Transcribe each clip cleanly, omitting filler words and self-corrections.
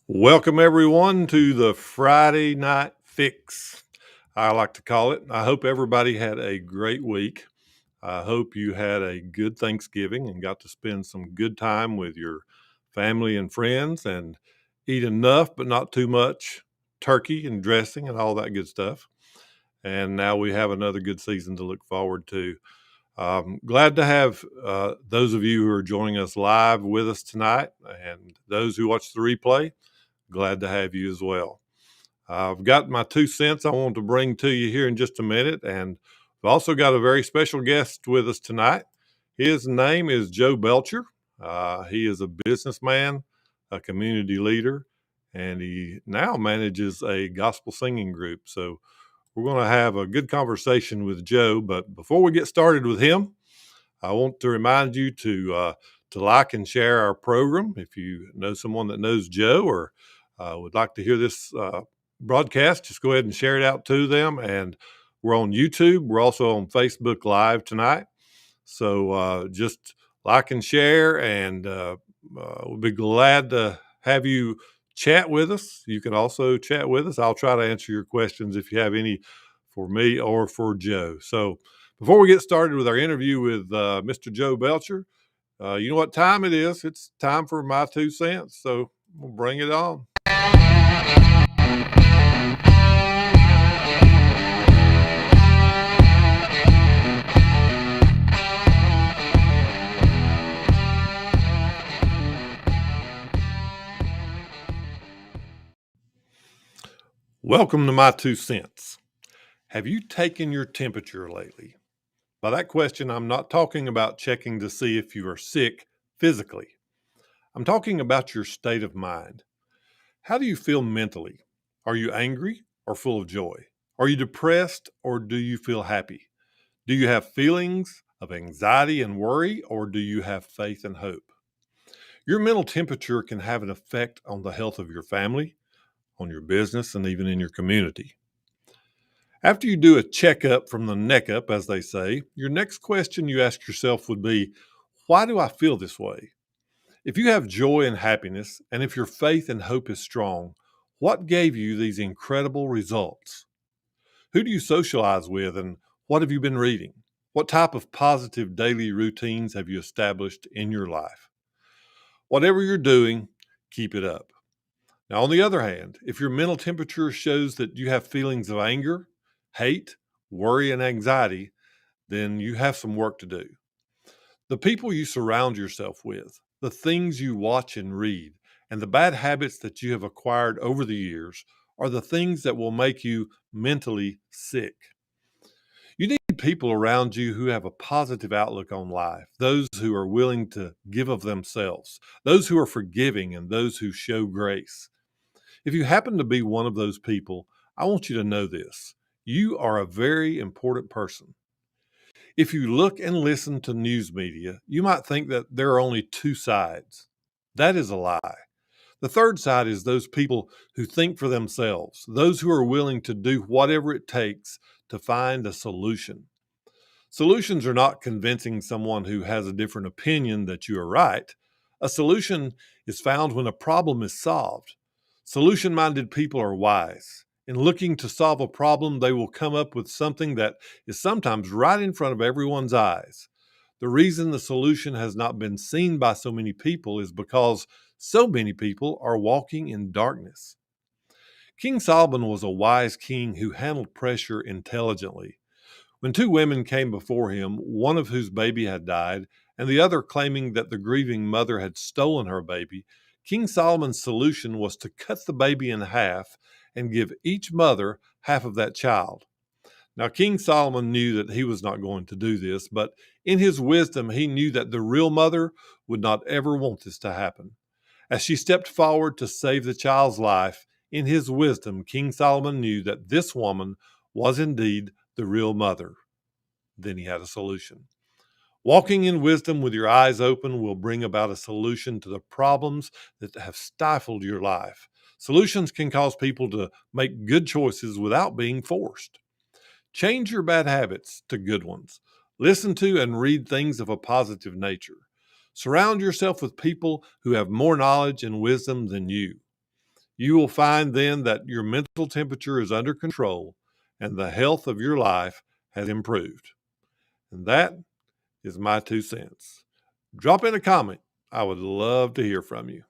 Welcome, everyone, to the Friday Night Fix, I like to call it. I hope everybody had a great week. I hope you had a good Thanksgiving and got to spend some good time with your family and friends and eat enough, but not too much turkey and dressing and all that good stuff. And now we have another good season to look forward to. Glad to have those of you who are joining us live with us tonight, and those who watch the replay. Glad to have you as well. I've got my 2 cents I want to bring to you here in just a minute, and we've also got a very special guest with us tonight. His name is Joe Belcher. He is a businessman, a community leader, and he now manages a gospel singing group. So we're going to have a good conversation with Joe. But before we get started with him, I want to remind you to like and share our program. If you know someone that knows Joe or would like to hear this broadcast, just go ahead and share it out to them. And we're on YouTube. We're also on Facebook Live tonight. So just like and share, and we'll be glad to have you chat with us. You can also chat with us. I'll try to answer your questions if you have any for me or for Joe. So before we get started with our interview with Mr. Joe Belcher, you know what time it is. It's time for my 2 cents. So we'll bring it on. Welcome to my 2 cents. Have you taken your temperature lately? By that question, I'm not talking about checking to see if you are sick physically. I'm talking about your state of mind. How do you feel mentally? Are you angry or full of joy? Are you depressed or do you feel happy? Do you have feelings of anxiety and worry, or do you have faith and hope? Your mental temperature can have an effect on the health of your family, on your business, and even in your community. After you do a checkup from the neck up, as they say, your next question you ask yourself would be, why do I feel this way? If you have joy and happiness, and if your faith and hope is strong, what gave you these incredible results? Who do you socialize with, and what have you been reading? What type of positive daily routines have you established in your life? Whatever you're doing, keep it up. Now, on the other hand, if your mental temperature shows that you have feelings of anger, hate, worry, and anxiety, then you have some work to do. The people you surround yourself with, the things you watch and read, and the bad habits that you have acquired over the years are the things that will make you mentally sick. You need people around you who have a positive outlook on life, those who are willing to give of themselves, those who are forgiving, and those who show grace. If you happen to be one of those people, I want you to know this. You are a very important person. If you look and listen to news media, you might think that there are only two sides. That is a lie. The third side is those people who think for themselves, those who are willing to do whatever it takes to find a solution. Solutions are not convincing someone who has a different opinion that you are right. A solution is found when a problem is solved. Solution-minded people are wise. In looking to solve a problem, they will come up with something that is sometimes right in front of everyone's eyes. The reason the solution has not been seen by so many people is because so many people are walking in darkness. King Solomon was a wise king who handled pressure intelligently. When two women came before him, one of whose baby had died, and the other claiming that the grieving mother had stolen her baby, King Solomon's solution was to cut the baby in half and give each mother half of that child. Now, King Solomon knew that he was not going to do this, but in his wisdom, he knew that the real mother would not ever want this to happen. As she stepped forward to save the child's life, in his wisdom, King Solomon knew that this woman was indeed the real mother. Then he had a solution. Walking in wisdom with your eyes open will bring about a solution to the problems that have stifled your life. Solutions can cause people to make good choices without being forced. Change your bad habits to good ones. Listen to and read things of a positive nature. Surround yourself with people who have more knowledge and wisdom than you. You will find then that your mental temperature is under control and the health of your life has improved. And that is my 2 cents. Drop in a comment. I would love to hear from you.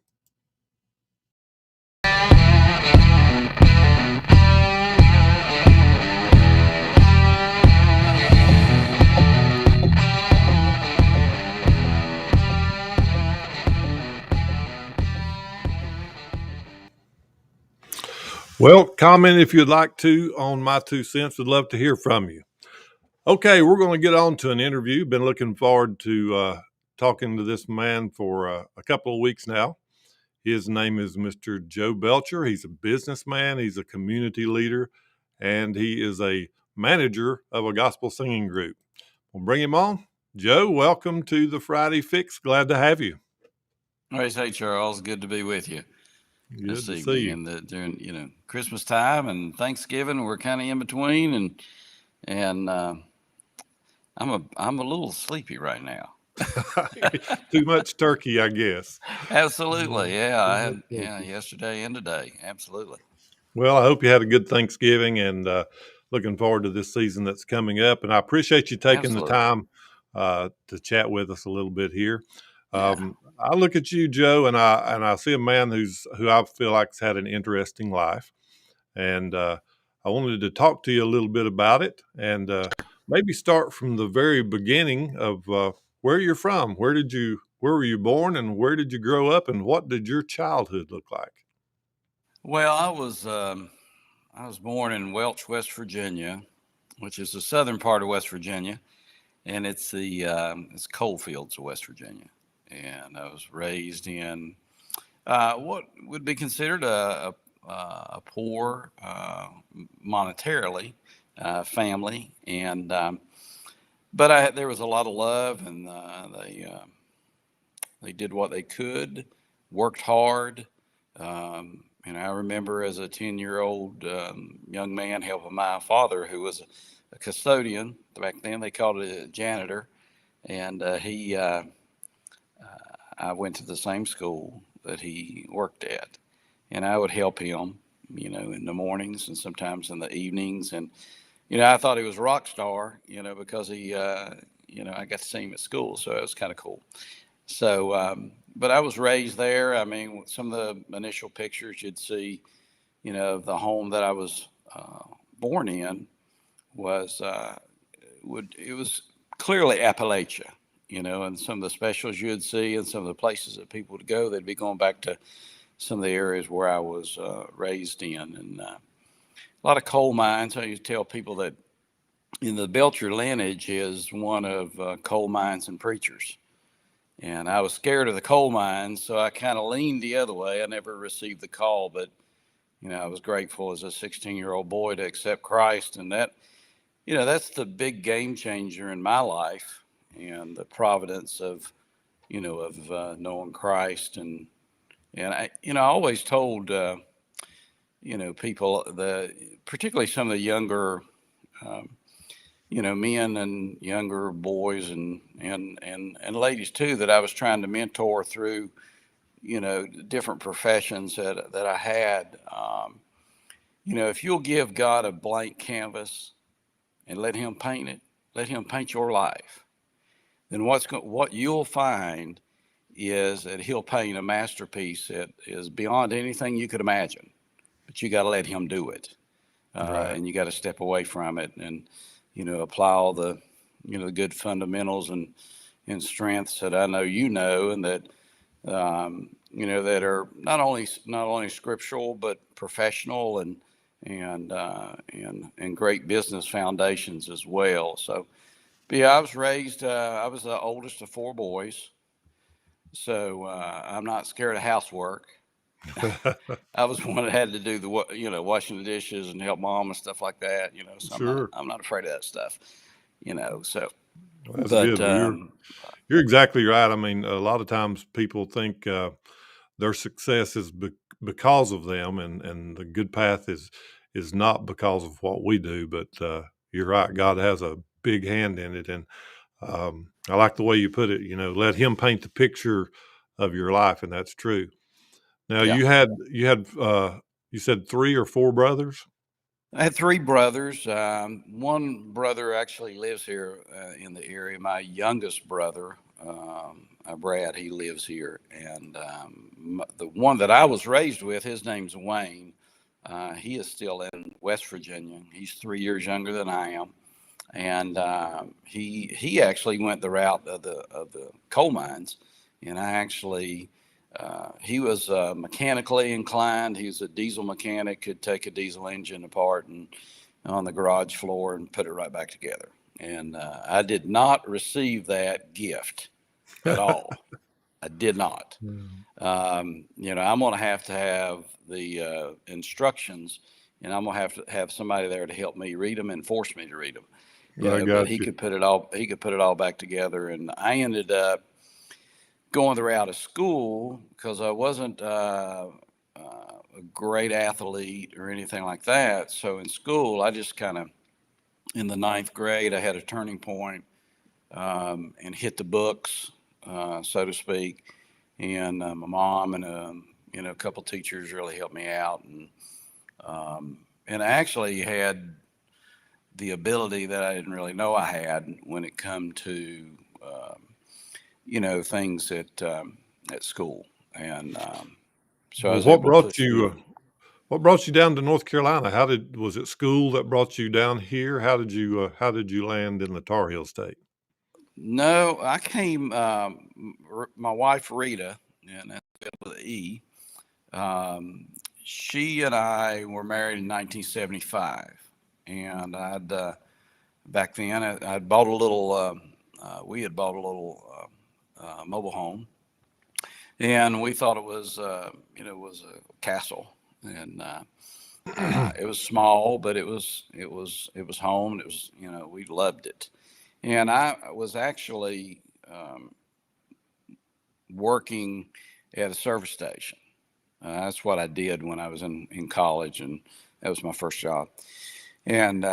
Well, comment if you'd like to on my 2 cents. Would love to hear from you. Okay, we're going to get on to an interview. Been looking forward to talking to this man for a couple of weeks now. His name is Mr. Joe Belcher. He's a businessman, he's a community leader, and he is a manager of a gospel singing group. We'll bring him on. Joe, welcome to the Friday Fix. Glad to have you. Hey, Charles. Good to be with you Good this to see evening. you. And during Christmas time and Thanksgiving, we're kind of in between, and I'm a little sleepy right now. Too much turkey, I guess. Absolutely, yeah. I Too much had turkey. yesterday and today. Absolutely. Well, I hope you had a good Thanksgiving and looking forward to this season that's coming up. And I appreciate you taking the Absolutely. time to chat with us a little bit here. Yeah. I look at you, Joe, and I see a man who I feel like's had an interesting life, and I wanted to talk to you a little bit about it, and maybe start from the very beginning of where you're from. Where were you born, and where did you grow up, and what did your childhood look like? Well, I was born in Welch, West Virginia, which is the southern part of West Virginia, and it's coal fields of West Virginia. And I was raised in what would be considered a poor monetarily family, and but there was a lot of love, and they did what they could, worked hard. And I remember as a 10-year-old young man helping my father, who was a custodian. Back then they called it a janitor, and I went to the same school that he worked at, and I would help him, in the mornings and sometimes in the evenings. And I thought he was a rock star, because I got to see him at school, so it was kind of cool. So, but I was raised there. I mean, some of the initial pictures you'd see, of the home that I was born in was it was clearly Appalachia, and some of the specials you'd see and some of the places that people would go, they'd be going back to some of the areas where I was raised in, and a lot of coal mines. I used to tell people that the Belcher lineage is one of coal mines and preachers. And I was scared of the coal mines, so I kind of leaned the other way. I never received the call, but I was grateful as a 16-year-old boy to accept Christ, and that's the big game changer in my life, and the providence of knowing Christ. And I always told people that, particularly some of the younger um, men and younger boys and ladies too, that I was trying to mentor through different professions that I had. If you'll give God a blank canvas and let Him paint it, let Him paint your life, then what you'll find is that He'll paint a masterpiece that is beyond anything you could imagine. But you got to let Him do it, Right. and you got to step away from it and apply all the good fundamentals and strengths that I know and that that are not only scriptural but professional and great business foundations as well. So, but yeah, I was raised. I was the oldest of four boys, so I'm not scared of housework. I was one that had to do the washing the dishes and help mom and stuff like that. So Sure. I'm not afraid of that stuff. So, Well, that's but good. Well, you're exactly right. I mean, a lot of times people think their success is because of them, and the good path is not because of what we do. But you're right. God has a big hand in it, and I like the way you put it. Let Him paint the picture of your life, and that's true. Now Yeah. you said 3 or 4 brothers? I had three brothers. One brother actually lives here in the area. My youngest brother, Brad, he lives here. And the one that I was raised with, his name's Wayne. He is still in West Virginia. He's 3 years younger than I am. And he actually went the route of the coal mines. And I actually he was mechanically inclined. He was a diesel mechanic, could take a diesel engine apart and on the garage floor and put it right back together. And I did not receive that gift at all. I did not. I'm going to have the instructions, and I'm going to have somebody there to help me read them and force me to read them. I But got he you. could put it all. He could put it all back together, and I ended up going the route of school because I wasn't a great athlete or anything like that. So in school, I just kind of, in the ninth grade, I had a turning point, and hit the books, so to speak. And my mom and a couple teachers really helped me out, and I actually had the ability that I didn't really know I had when it come to things at school. And so I Well, was able to push through. what brought you down to North Carolina? Was it school that brought you down here? How did you land in the Tar Heel State? No, I came. My wife Rita, and that's spelled with an E. Um, she and I were married in 1975, and back then I'd bought a little. We had bought a little mobile home, and we thought it was was a castle, and it was small, but it was home. It was we loved it, and I was actually working at a service station. That's what I did when I was in college, and that was my first job. And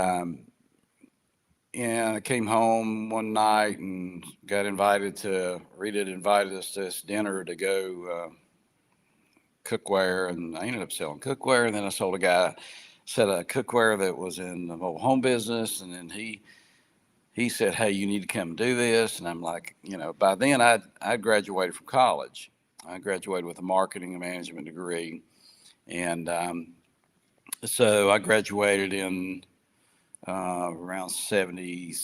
and I came home one night and got invited to Rita had invited us to this dinner to go cookware, and I ended up selling cookware. And then I sold a guy set of cookware that was in the mobile home business, and then he said, "Hey, you need to come do this." And I'm like, by then I graduated from college. I graduated with a marketing and management degree, and so I graduated in around 70.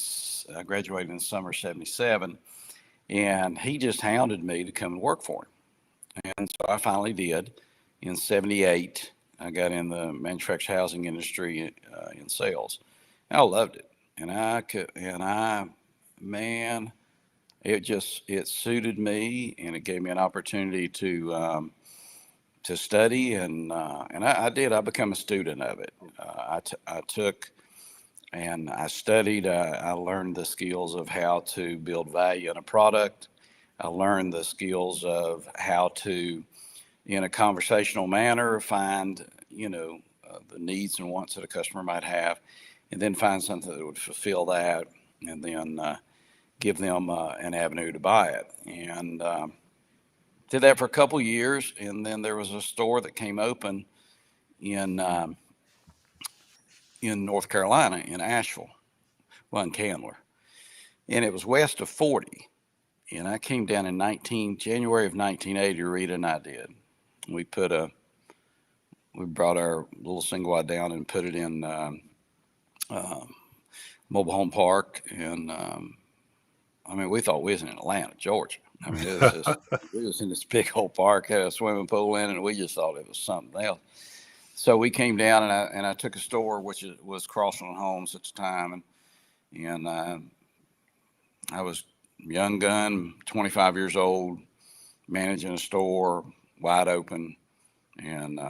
I graduated in the summer of 77, and he just hounded me to come and work for him. And so I finally did. In 78, I got in the manufactured housing industry in sales. I loved it. Man, it suited me, and it gave me an opportunity to study, and I did. I became a student of it. I took and I studied. I learned the skills of how to build value in a product. I learned the skills of how to, in a conversational manner, find the needs and wants that a customer might have, and then find something that would fulfill that, and then give them an avenue to buy it. And did that for a couple years, and then there was a store that came open in North Carolina, in Asheville, well, in Candler, and it was west of 40. And I came down in January of 1980. Rita and I did. We brought our little single wide down and put it in mobile home park, and we thought we was in Atlanta, Georgia. We was in this big old park, had a swimming pool in it, and we just thought it was something else. So we came down, and I took a store, which was Crossland Homes at the time, and I was young gun, 25 years old, managing a store, wide open, and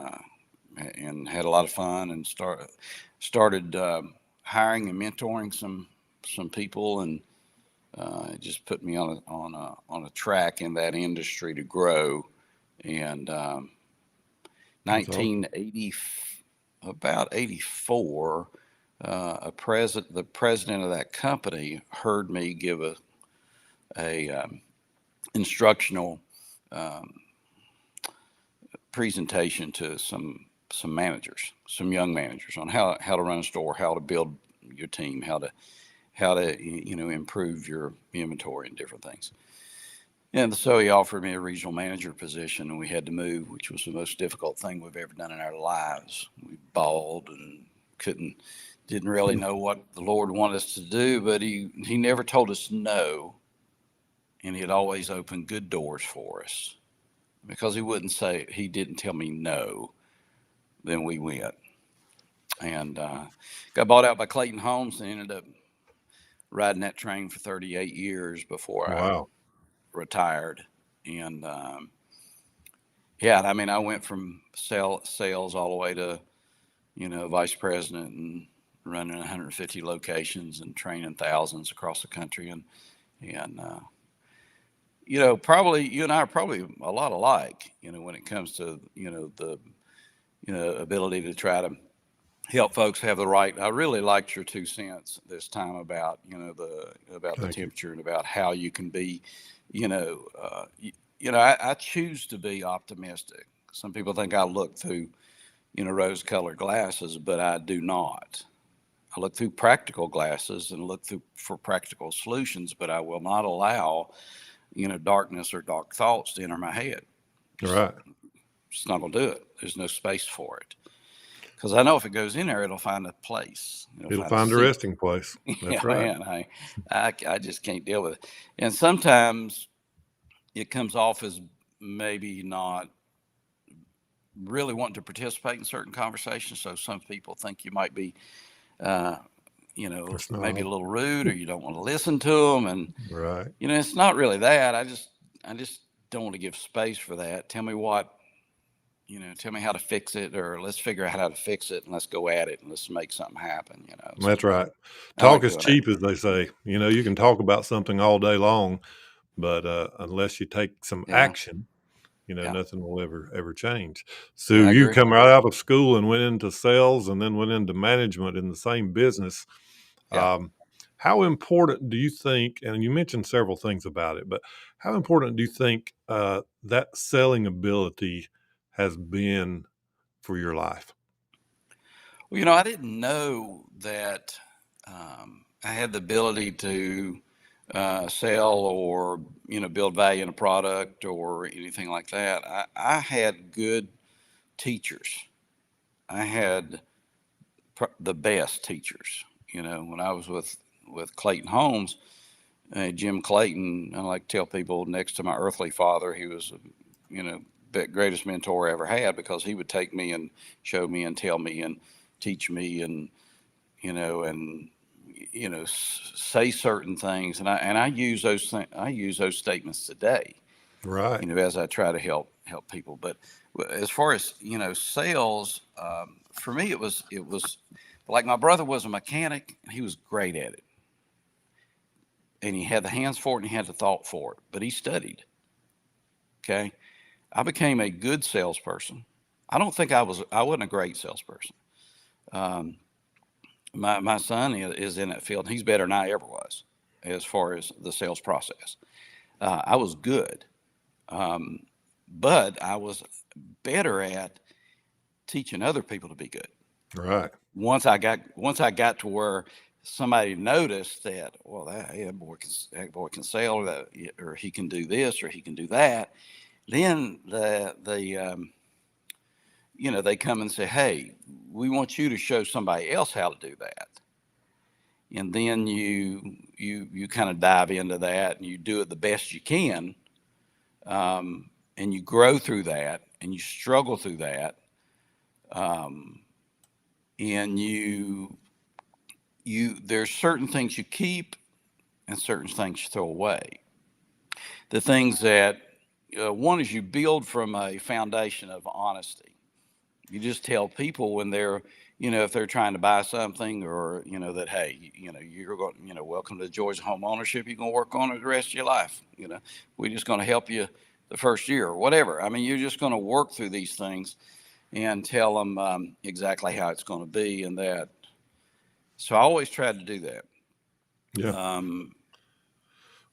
had a lot of fun, and started hiring and mentoring some people, and it just put me on a track in that industry to grow. And 1980, about 84, the president of that company heard me give a instructional presentation to some managers, some young managers, on how to run a store, how to build your team, how to improve your inventory and different things. And so he offered me a regional manager position, and we had to move, which was the most difficult thing we've ever done in our lives. We bawled and didn't really know what the Lord wanted us to do, but he never told us no, and he had always opened good doors for us, because he didn't tell me no. Then we went, and got bought out by Clayton Homes, and ended up riding that train for 38 years before I retired. And I mean, I went from sales all the way to vice president, and running 150 locations and training thousands across the country. And probably you and I are probably a lot alike, when it comes to the ability to try to help folks have the right. I really liked your 2 cents this time about the temperature, and about how you can be, I choose to be optimistic. Some people think I look through rose-colored glasses, but I do not. I look through practical glasses and look for practical solutions, but I will not allow darkness or dark thoughts to enter my head. Right. It's not gonna do it. There's no space for it, because I know if it goes in there, it'll find a place. It'll find a resting place. That's right. Man, I just can't deal with it. And sometimes it comes off as maybe not really wanting to participate in certain conversations. So some people think you might be, maybe a little rude, or you don't want to listen to them. And right. It's not really that. I just don't want to give space for that. Tell me tell me how to fix it, or let's figure out how to fix it, and let's go at it, and let's make something happen. That's right. Talk is cheap, as they say. You can talk about something all day long, but unless you take some action, nothing will ever change. So you come right out of school and went into sales, and then went into management in the same business. How important do you think, and you mentioned several things about it, but how important do you think that selling ability has been for your life? Well, I didn't know that I had the ability to sell, or build value in a product, or anything like that. I had good teachers. I had the best teachers. When I was with Clayton Homes, Jim Clayton, I like to tell people, next to my earthly father, he was the greatest mentor I ever had, because he would take me and show me and tell me and teach me, and say certain things, and I use those things. I use those statements today, right? As I try to help people. But as far as sales, for me, it was like, my brother was a mechanic, and he was great at it, and he had the hands for it, and he had the thought for it, but he studied. Okay, I became a good salesperson. I don't think I wasn't a great salesperson. My son is in that field, and he's better than I ever was as far as the sales process. I was good, but I was better at teaching other people to be good. Right. Once I got to where somebody noticed that, well, that boy can sell, or he can do this, or he can do that, then they come and say, hey, we want you to show somebody else how to do that. And then you kind of dive into that, and you do it the best you can. And you grow through that, and you struggle through that. And there's certain things you keep, and certain things you throw away. The things that, one is, you build from a foundation of honesty. You just tell people when they're, if they're trying to buy something, or, that, hey, you're going, welcome to Georgia Home Ownership. You're going to work on it the rest of your life. We're just going to help you the first year, or whatever. I mean, you're just going to work through these things and tell them exactly how it's going to be, and that. So I always tried to do that. Yeah.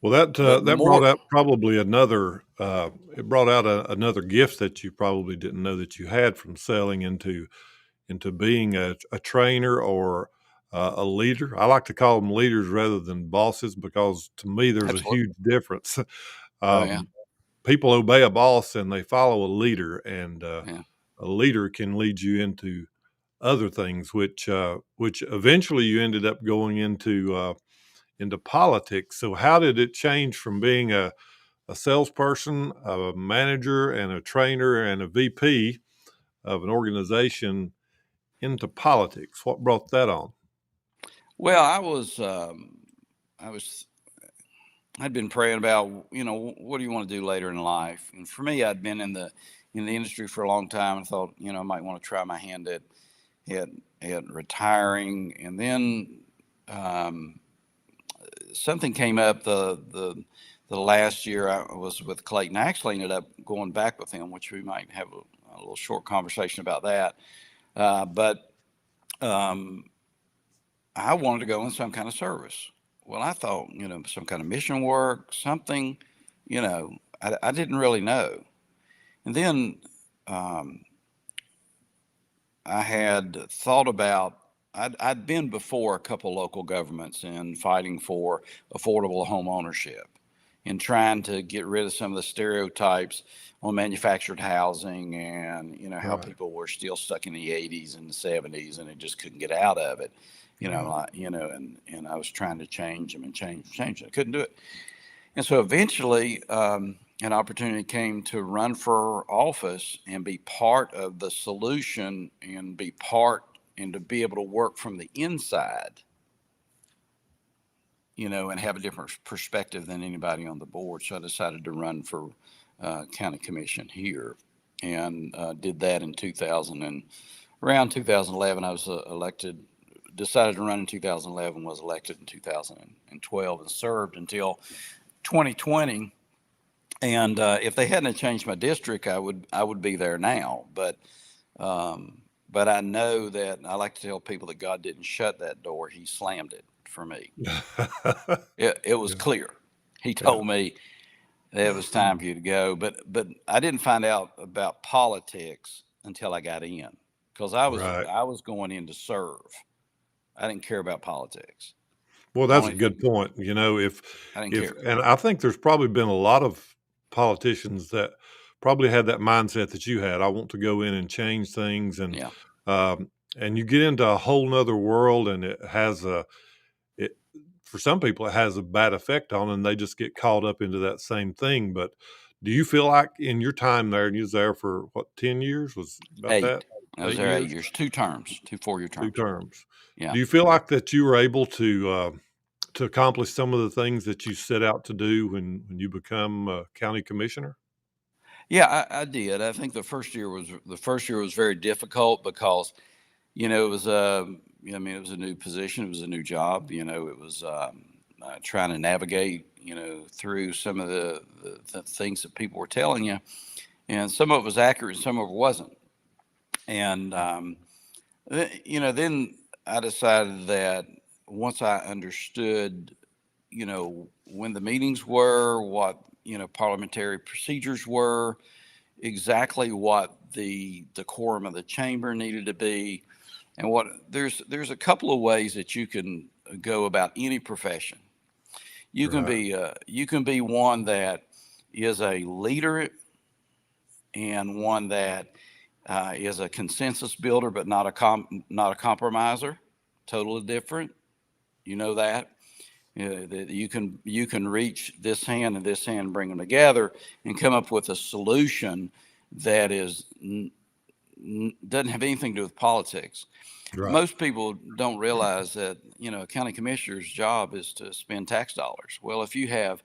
Well, that brought up probably another it brought out another gift that you probably didn't know that you had from selling into being a trainer or a leader. I like to call them leaders rather than bosses because to me there's a Absolutely. huge difference. Oh yeah. um, People obey a boss and they follow a leader, and Yeah. a leader can lead you into other things, which eventually you ended up going into politics. So how did it change from being a salesperson, a manager, and a trainer and a VP of an organization into politics? What brought that on? Well, I was I'd been praying about, what do you want to do later in life? And for me, I'd been in the industry for a long time and thought, I might want to try my hand at at retiring. And then um, something came up the last year I was with Clayton. I actually ended up going back with him, which we might have a little short conversation about that. But um, I wanted to go in some kind of service. Well, I thought, some kind of mission work, something, I didn't really know. And then um, I had thought about, I'd been before a couple local governments and fighting for affordable home ownership and trying to get rid of some of the stereotypes on manufactured housing and, how Right. people were still stuck in the 80s and the 70s and they just couldn't get out of it. Right. And I was trying to change them and change it. I couldn't do it. And so eventually, an opportunity came to run for office and be part of the solution and to be able to work from the inside, and have a different perspective than anybody on the board. So I decided to run for county commission here and did that in 2000. And around 2011, I was elected, decided to run in 2011, was elected in 2012 and served until 2020. And if they hadn't changed my district, I would be there now. But I know that I like to tell people that God didn't shut that door; He slammed it for me. It was Yeah. clear. He Yeah. told me that it was time for you to go. But I didn't find out about politics until I got in, because Right. I was going in to serve. I didn't care about politics. Well, that's a Only good thing point. I didn't If, care. and I think there's probably been a lot of politicians that probably had that mindset that you had. I want to go in and change things, Yeah. and you get into a whole nother world, and it for some people it has a bad effect on, and they just get caught up into that same thing. But do you feel like in your time there, and you was there for what, 10 years? Was about that? 8. I was Eight there 8 years, years, 2 terms, 2 4-year two terms. terms. Yeah. Do you feel like that you were able to accomplish some of the things that you set out to do when you become a county commissioner? Yeah, I did. I think the first year was very difficult because, it was it was a new position, it was a new job, it was trying to navigate, through some of the things that people were telling you, and some of it was accurate, and some of it wasn't. And then I decided that once I understood, when the meetings were, what, parliamentary procedures were, exactly what the decorum of the chamber needed to be, and what there's a couple of ways that you can go about any profession. Right, You can be one that is a leader and one that is a consensus builder, but not a compromiser. Totally different. You know that. That you can reach this hand and this hand, bring them together, and come up with a solution that doesn't have anything to do with politics. right, Most people don't realize that, a county commissioner's job is to spend tax dollars. Well, if you have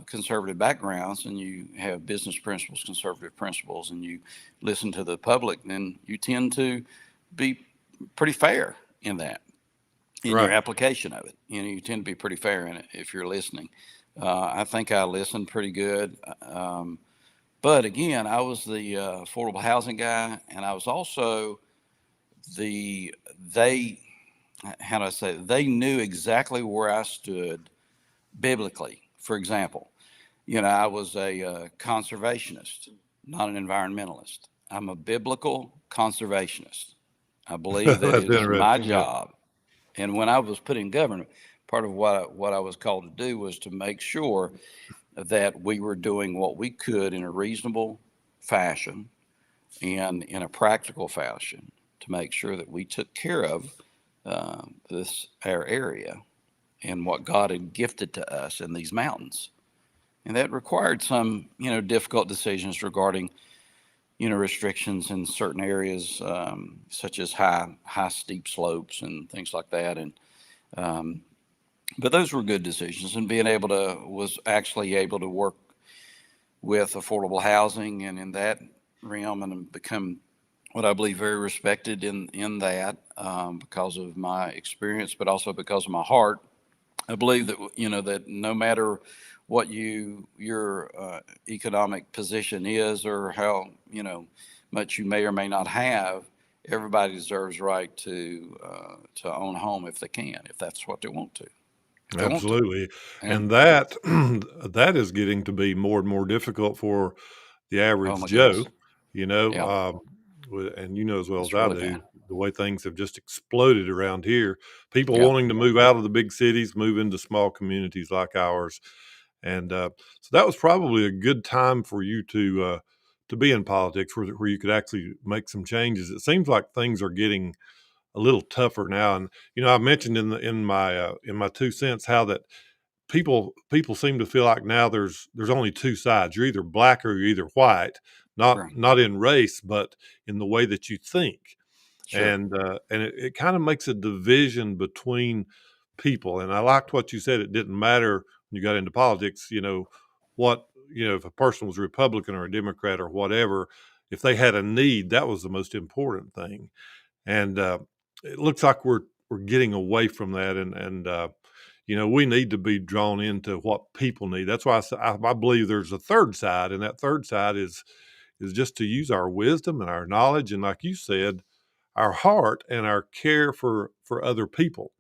conservative backgrounds and you have business principles, conservative principles, and you listen to the public, then you tend to be pretty fair in that, in your right. application of it. You tend to be pretty fair in it if you're listening. I think I listened pretty good. But again, I was the affordable housing guy, and I was also the they how do I say it? They knew exactly where I stood biblically. For example, I was a conservationist, not an environmentalist. I'm a biblical conservationist. I believe that That's it is my interesting. Yeah. job. And when I was put in government, part of what I was called to do was to make sure that we were doing what we could in a reasonable fashion and in a practical fashion to make sure that we took care of this our area and what God had gifted to us in these mountains. And that required some, difficult decisions regarding, restrictions in certain areas, such as high steep slopes and things like that. And um, but those were good decisions. And being able to was actually able to work with affordable housing and in that realm and become what I believe very respected in that because of my experience, but also because of my heart. I believe that that no matter what your economic position is or how much you may or may not have, everybody deserves right to own a home if they can, if that's what they want to, if they want to. Absolutely. And And that that is getting to be more and more difficult for the oh average my Joe, goodness, you know, yeah, and you know as well as it's I really do, bad. the way things have just exploded around here. People Yeah, wanting to move out of the big cities, move into small communities like ours, and so that was probably a good time for you to be in politics, where you could actually make some changes. It seems like things are getting a little tougher now, and I mentioned in my 2 cents how that people seem to feel like now there's only two sides. You're either black or you're either white, not sure, not in race, but in the way that you think. sure, And it kind of makes a division between people. And I liked what you said. It didn't matter when you got into politics, what if a person was a Republican or a Democrat or whatever, if they had a need, that was the most important thing. And it looks like we're getting away from that, and we need to be drawn into what people need. That's why I believe there's a third side, and that third side is just to use our wisdom and our knowledge, and like you said, our heart and our care for other people.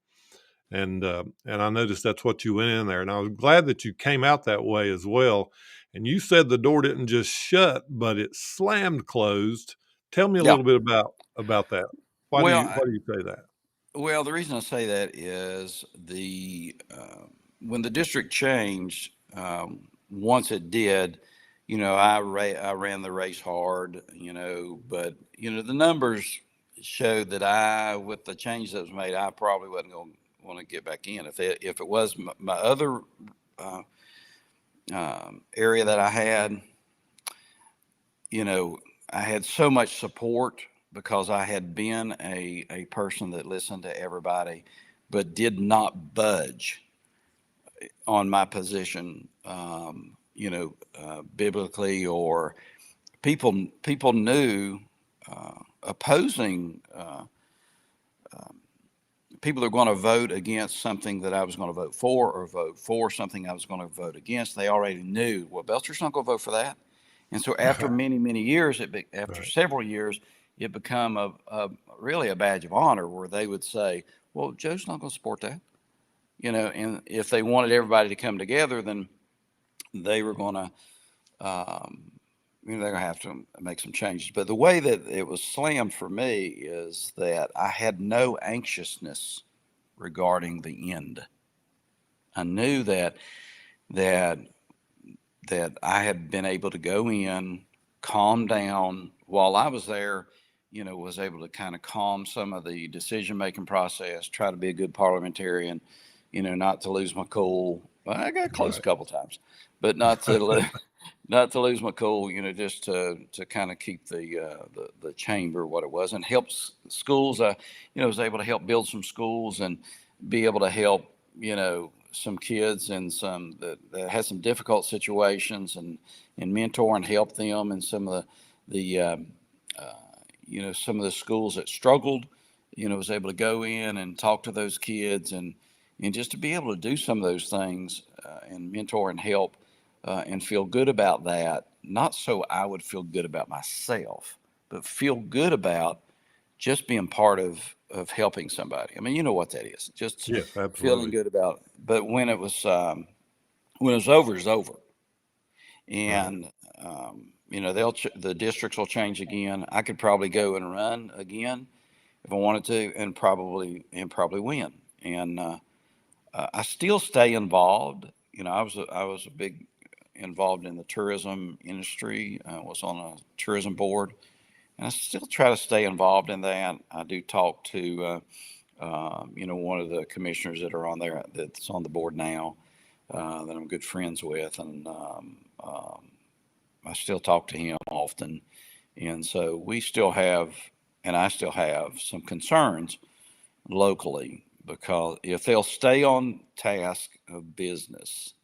And I noticed that's what you went in there, and I was glad that you came out that way as well. And you said the door didn't just shut, but it slammed closed. Tell me a yeah. little bit about that. Why do Well, you why do you say that? well, the reason I say that is when the district changed, once it did, I ran the race hard, but the numbers showed that with the change that was made, I probably wasn't going to want to get back in. If it was my other uh, area that I had, you know, I had so much support because I had been a person that listened to everybody, but did not budge on my position, biblically, or people knew opposing people are going to vote against something that I was going to vote for, or vote for something I was going to vote against. They already knew, well, Belcher's not going to vote for that. And so after many, many years, after Right. several years, it became really a badge of honor where they would say, well, Joe's not going to support that. And if they wanted everybody to come together, then they were going to, um, they're going to have to make some changes. But the way that it was slammed for me is that I had no anxiousness regarding the end. I knew that that I had been able to go in, calm down while I was there. Was able to kind of calm some of the decision making process, try to be a good parliamentarian, not to lose my cool. Well, I got close a Right. couple times, but not to not to lose my cool. Just to kind of keep the chamber what it was, and helps schools. Was able to help build some schools and be able to help some kids and some that had some difficult situations, and mentor and help them in some of some of the schools that struggled. Was able to go in and talk to those kids, and just to be able to do some of those things, and mentor and help, and feel good about that. Not so I would feel good about myself, but feel good about just being part of helping somebody. I mean, you know what that is. Just Yes, feeling absolutely. good about. But when it was over, it's over. and the districts will change again. I could probably go and run again if I wanted to, and probably win. And I still stay involved. I was a big involved in the tourism industry. I was on a tourism board, and I still try to stay involved in that. I do talk to one of the commissioners that are on there that's on the board now, that I'm good friends with, and I still talk to him often. And so we still have, and I still have some concerns locally, because if they'll stay on task of business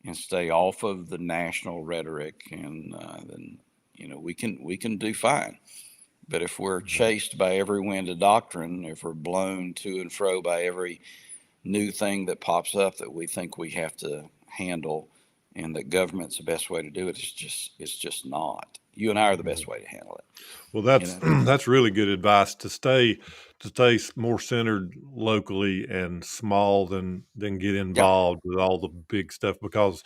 and stay off of the national rhetoric, and then we can do fine. But if we're chased by every wind of doctrine, if we're blown to and fro by every new thing that pops up that we think we have to handle, and that government's the best way to do it, it's just not. You and I are the best way to handle it. Well, that's really good advice, to stay more centered locally and small than get involved with all the big stuff, because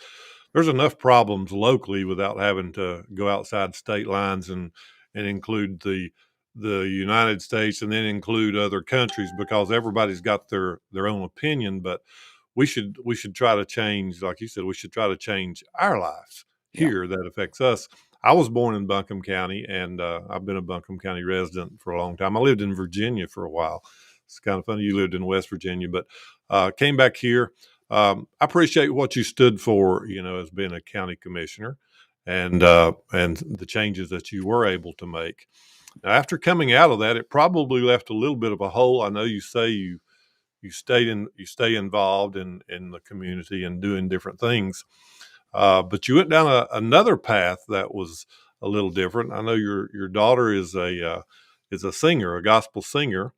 there's enough problems locally without having to go outside state lines and include the United States, and then include other countries, because everybody's got their own opinion. But we should try to change, like you said, we should try to change our lives here that affects us. I was born in Buncombe County, and I've been a Buncombe County resident for a long time. I lived in Virginia for a while. It's kind of funny you lived in West Virginia, but came back here. I appreciate what you stood for, as being a county commissioner, and the changes that you were able to make. Now, after coming out of that, it probably left a little bit of a hole. I know you say you stay involved in the community and doing different things. But you went down another path that was a little different. I know your daughter is a singer, a gospel singer,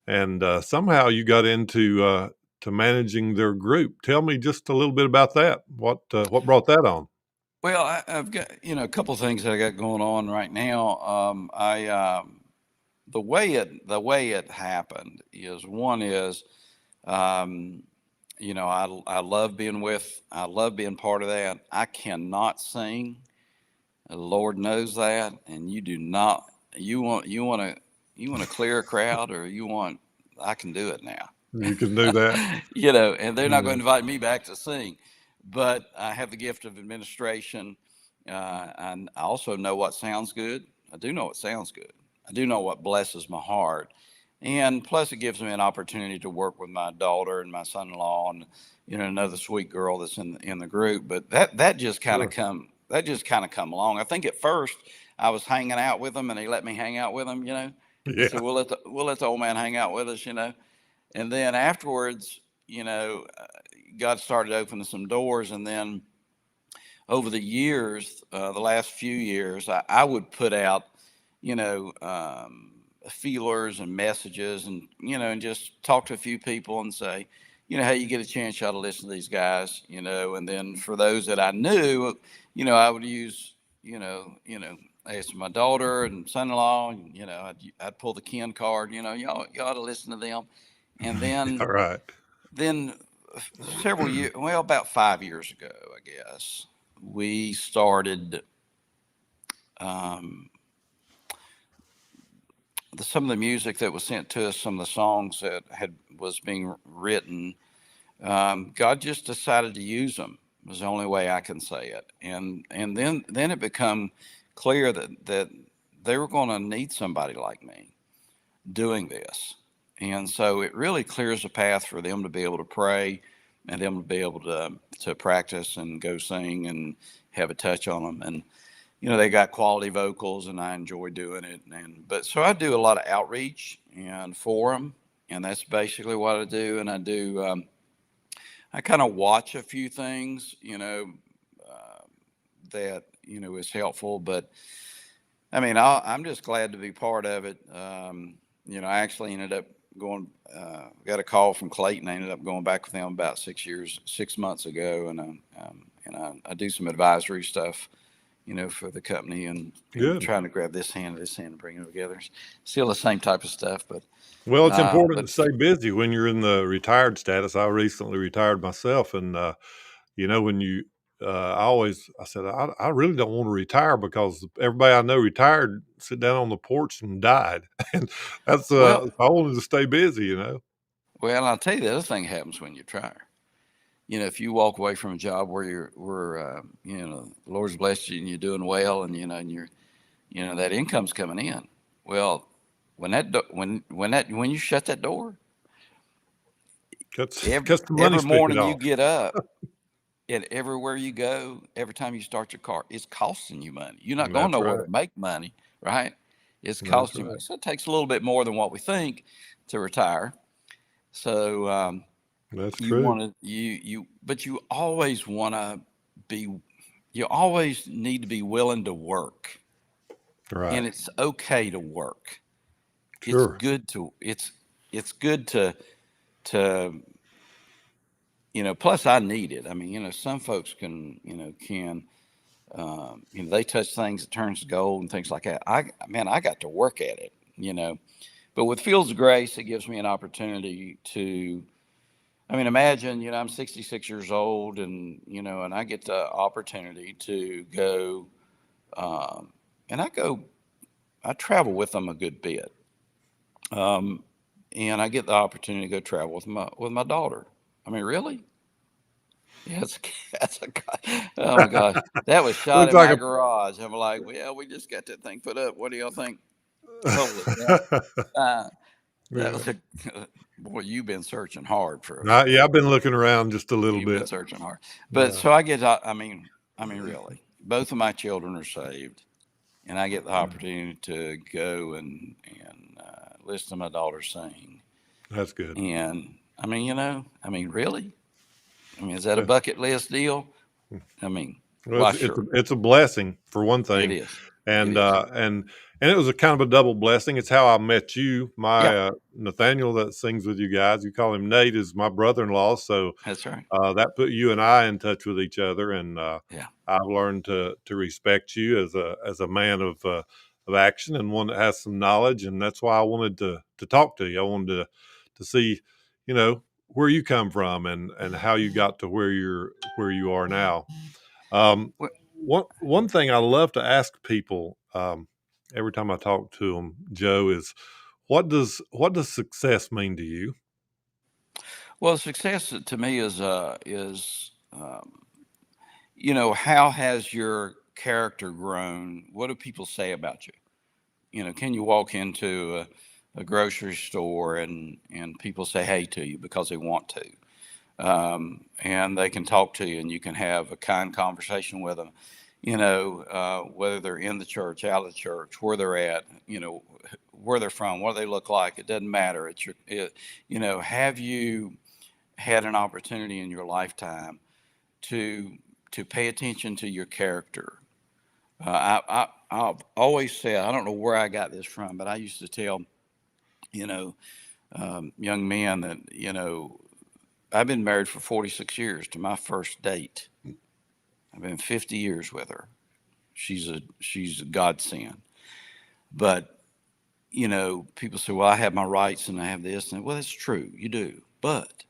and somehow you got into to managing their group. Tell me just a little bit about that. What brought that on? Well, I've got a couple of things that I got going on right now. The way it happened is, one is, I love being part of that. I cannot sing. The Lord knows that, and you do not. You want to clear a crowd, or I can do it now. You can do that. And they're not going to invite me back to sing, but I have the gift of administration, and I also know what sounds good. I do know what sounds good. I do know what blesses my heart. And plus, it gives me an opportunity to work with my daughter and my son-in-law, and another sweet girl that's in the group. But that just kind of come along. I think at first I was hanging out with them, and they let me hang out with them. Yeah. So we'll let the old man hang out with us. And then afterwards, God started opening some doors, and then over the years, the last few years, I would put out, feelers and messages, and and just talk to a few people and say, hey, you get a chance, you ought to listen to these guys, and then for those that I knew, I would use, ask my daughter and son-in-law, and I'd pull the Ken card, you ought to listen to them. And then All right. Then several years, well, about 5 years ago, I guess, we started some of the music that was sent to us, some of the songs that was being written. God just decided to use them. Was the only way I can say it. And then it became clear that they were going to need somebody like me doing this. And so it really clears a path for them to be able to pray, and them to be able to practice and go sing and have a touch on them. And they got quality vocals, and I enjoy doing it. But so I do a lot of outreach and for them, and that's basically what I do. And I do I kind of watch a few things, that is helpful. But I mean, I'm just glad to be part of it. I actually ended up got a call from Clayton. I ended up going back with them about 6 months ago, and I do some advisory stuff, for the company, and trying to grab this hand and bring them together. Still the same type of stuff, but. Well, it's important to stay busy when you're in the retired status. I recently retired myself, and when I said, I really don't want to retire because everybody I know retired, sit down on the porch and died. And that's, Well, I wanted to stay busy, you know? well, I'll tell you the other thing happens when you retire. If you walk away from a job where the Lord's blessed you and you're doing well, and and that income's coming in. Well, when you shut that door, Cuts the money every spigot morning you off. get up, and everywhere you go, every time you start your car, it's costing you money. You're not going That's nowhere right. to make money, right? It's That's costing you right. money. So it takes a little bit more than what we think to retire. So That's you true. want to but you always need to be willing to work, Right. and it's okay to work. It's Sure. good to it's good to plus I need it. I mean, some folks they touch things that turns to gold and things like that. I got to work at it. But with Fields of Grace, it gives me an opportunity to, imagine, I'm 66 years old, and I get the opportunity to go, and I travel with them a good bit. And I get the opportunity to go travel with my daughter. I mean, really? Yeah, that's oh my gosh, that was shot Looks in like my a garage. I'm like, well, we just got that thing put up. What do y'all think? Holy cow! Uh, that Yeah. was a boy. You've been searching hard for Yeah, I've been looking around just a little you've been bit. searching hard. But Yeah. so I get. Really, both of my children are saved, and I get the opportunity to go and listen to my daughter sing. That's good. And really, is that a Yeah. bucket list deal? I mean, Well, why, sure, it's a blessing for one it thing, is. It and is. and it was a kind of a double blessing. It's how I met you. Yeah, My Nathaniel that sings with you guys, you call him Nate, is my brother-in-law. So that's right. that put you and I in touch with each other, and Yeah. I've learned to respect you as a man of action and one that has some knowledge, and that's why I wanted to talk to you. I wanted to see, you know, where you come from and how you got to where you are now. Um, Well, one thing I love to ask people every time I talk to them, Joe, is what does success mean to you? well, success to me how has your character grown? What do people say about you? Can you walk into a grocery store and people say hey to you because they want to? And they can talk to you and you can have a kind conversation with them, whether they're in the church, out of the church, where they're at, where they're from, what they look like. It doesn't matter. Have you had an opportunity in your lifetime to pay attention to your character? I've always said, I don't know where I got this from, but I used to tell, you know, young men that, I've been married for 46 years to my first date. I've been 50 years with her. She's a godsend. But, people say, well, I have my rights and I have this. And well, that's true. You do. But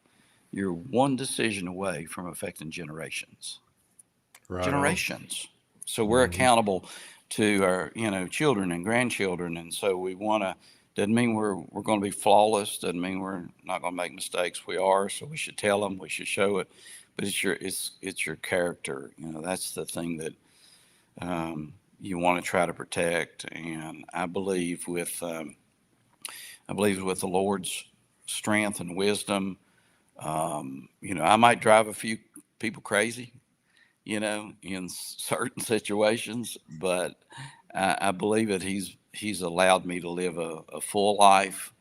you're one decision away from affecting generations. Right on. Generations. So we're Hmm. accountable to our, children and grandchildren. And so we want to, doesn't mean we're going to be flawless. Doesn't mean we're not going to make mistakes. We are. So we should tell them, we should show it, but it's your character. That's the thing that, you want to try to protect. And I believe with the Lord's strength and wisdom, I might drive a few people crazy, in certain situations, but I believe that he's allowed me to live a full life,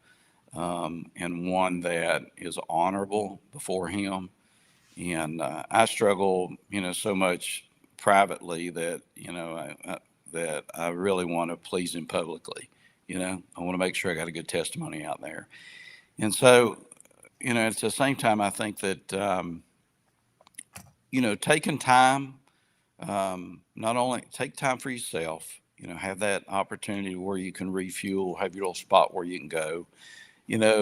and one that is honorable before him. And I struggle, so much privately that that I really want to please him publicly. I want to make sure I got a good testimony out there. And so, at the same time, I think that taking time, not only take time for yourself, have that opportunity where you can refuel, have your little spot where you can go,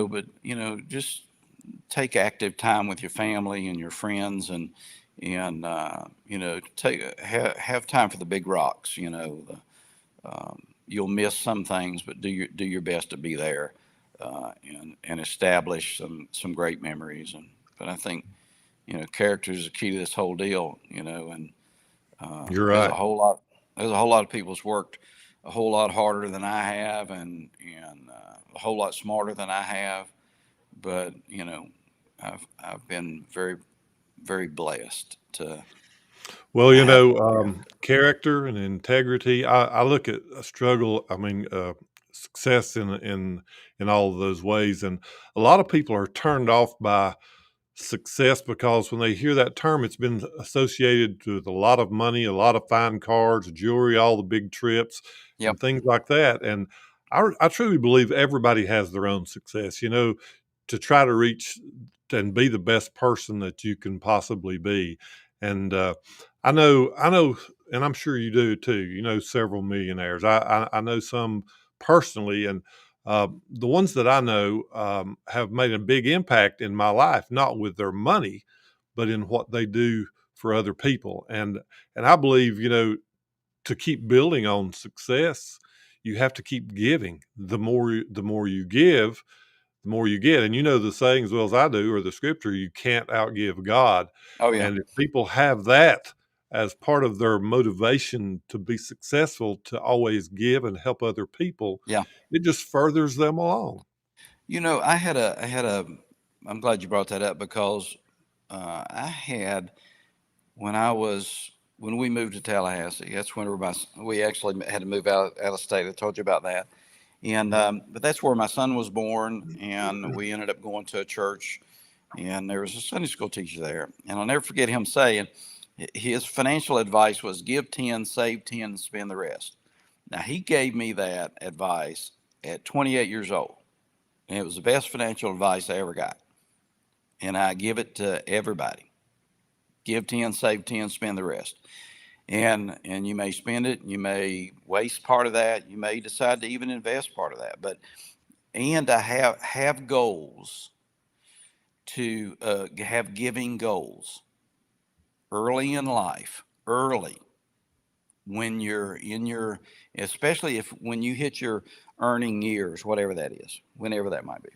but just take active time with your family and your friends, and and have time for the big rocks. You'll miss some things, but do your best to be there, and establish some great memories. But I think character is the key to this whole deal. And You're there's a right. whole lot there's a whole lot of people's worked a whole lot harder than I have, and a whole lot smarter than I have. But I've been very, very blessed Well, to have. Yeah. character and integrity. I look at a struggle. I mean, success in all of those ways, and a lot of people are turned off by success because when they hear that term, it's been associated with a lot of money, a lot of fine cars, jewelry, all the big trips, Yep. and things like that. And I truly believe everybody has their own success. To try to reach and be the best person that you can possibly be. And I know, and I'm sure you do too. You know several millionaires. I know some personally, and the ones that I know have made a big impact in my life, not with their money, but in what they do for other people. And I believe, to keep building on success, you have to keep giving. The more you give, the more you get. And you know the saying as well as I do, or the scripture, you can't outgive God. Oh yeah. And if people have that as part of their motivation to be successful, to always give and help other people, Yeah. it just furthers them along. I had a. I'm glad you brought that up because I had when I was when we moved to Tallahassee. That's when we actually had to move out of state. I told you about that. And but that's where my son was born, and we ended up going to a church, and there was a Sunday school teacher there, and I'll never forget him saying his financial advice was give 10, save 10, and spend the rest. Now he gave me that advice at 28 years old, and it was the best financial advice I ever got, and I give it to everybody: give 10, save 10, spend the rest. And you may spend it, you may waste part of that, you may decide to even invest part of that, but and I have goals to have giving goals early in life, early when you're in your, especially if when you hit your earning years, whatever that is, whenever that might be,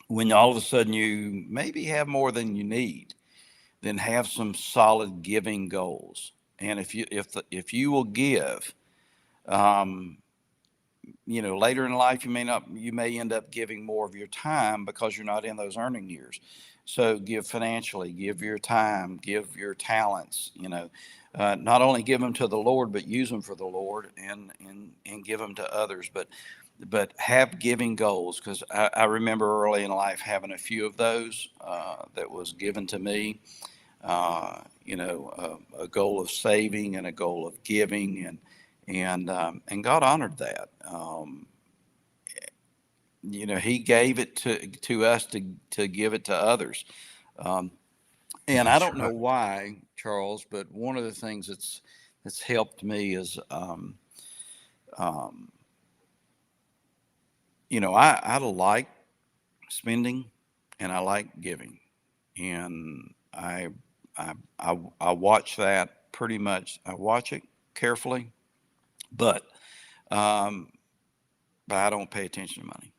when all of a sudden you maybe have more than you need, then have some solid giving goals. And if you will give, um, later in life, you may end up giving more of your time because you're not in those earning years. So give financially, give your time, give your talents, not only give them to the Lord, but use them for the Lord, and give them to others. But have giving goals, because I remember early in life having a few of those that was given to me. A goal of saving and a goal of giving, and God honored that. He gave it to us to give it to others. Um, and I That's don't know right. why, Charles, but one of the things that's helped me is, um, I like spending and I like giving, and I watch that pretty much. I watch it carefully, but um, but I don't pay attention to money.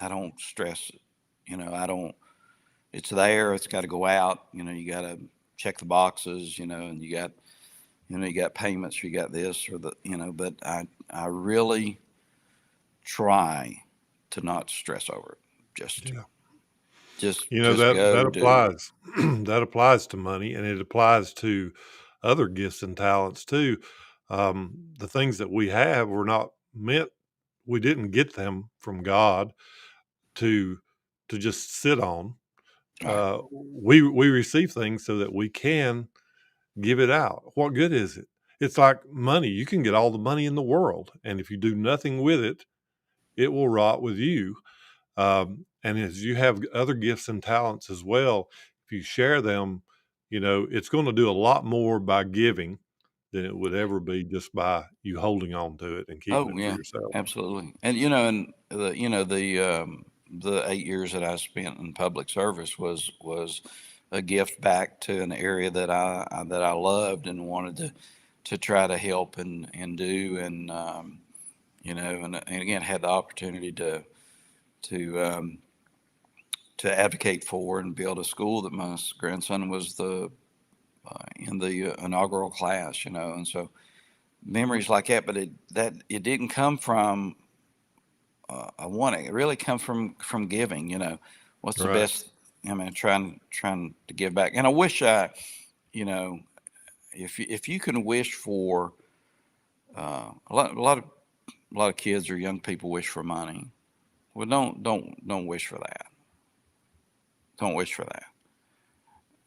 I don't stress it. I don't. It's there. It's got to go out. You got to check the boxes. And you got payments. You got this or the. But I really try to not stress over it. Just Yeah. just You know just that go do. applies. That applies to money, and it applies to other gifts and talents too. The things that we have were not meant. We didn't get them from God to just sit on. Right. We receive things so that we can give it out. What good is it? It's like money. You can get all the money in the world, and if you do nothing with it, it will rot with you. And as you have other gifts and talents as well, if you share them, it's going to do a lot more by giving than it would ever be just by you holding on to it and keeping Oh it for yeah, yourself. absolutely. And the 8 years that I spent in public service was a gift back to an area that I loved and wanted to try to help and do, and and again had the opportunity to um, to advocate for and build a school that my grandson was the in the inaugural class, and so memories like that. But it didn't come from wanting. It really comes from giving. What's the Right. best? I mean, trying to give back, and I wish you know, if you can wish for a lot of kids or young people wish for money. Well, don't wish for that. Don't wish for that.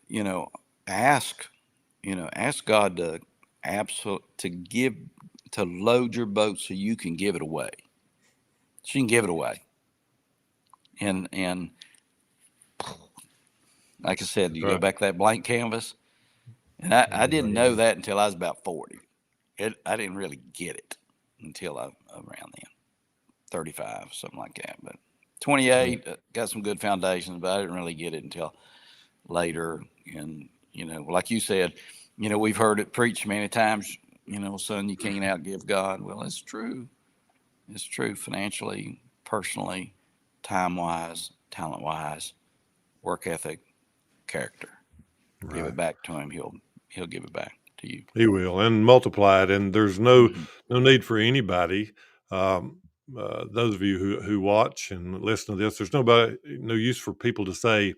You know, ask ask God to give to load your boat so you can give it away. So you can give it away. And like I said, you go Right. back to that blank canvas. And I didn't know Amen. that until I was about 40. I didn't really get it until around then, 35, something like that. But Yeah. 28, got some good foundations, but I didn't really get it until later. And, like you said, we've heard it preached many times, son, you can't outgive God. Well, it's true. It's true financially, personally, time wise, talent wise, work ethic, character. Give it Right. back to him. He'll give it back to you. He will, and multiply it. And there's Hmm. no need for anybody. Um, those of you who watch and listen to this, there's no use for people to say,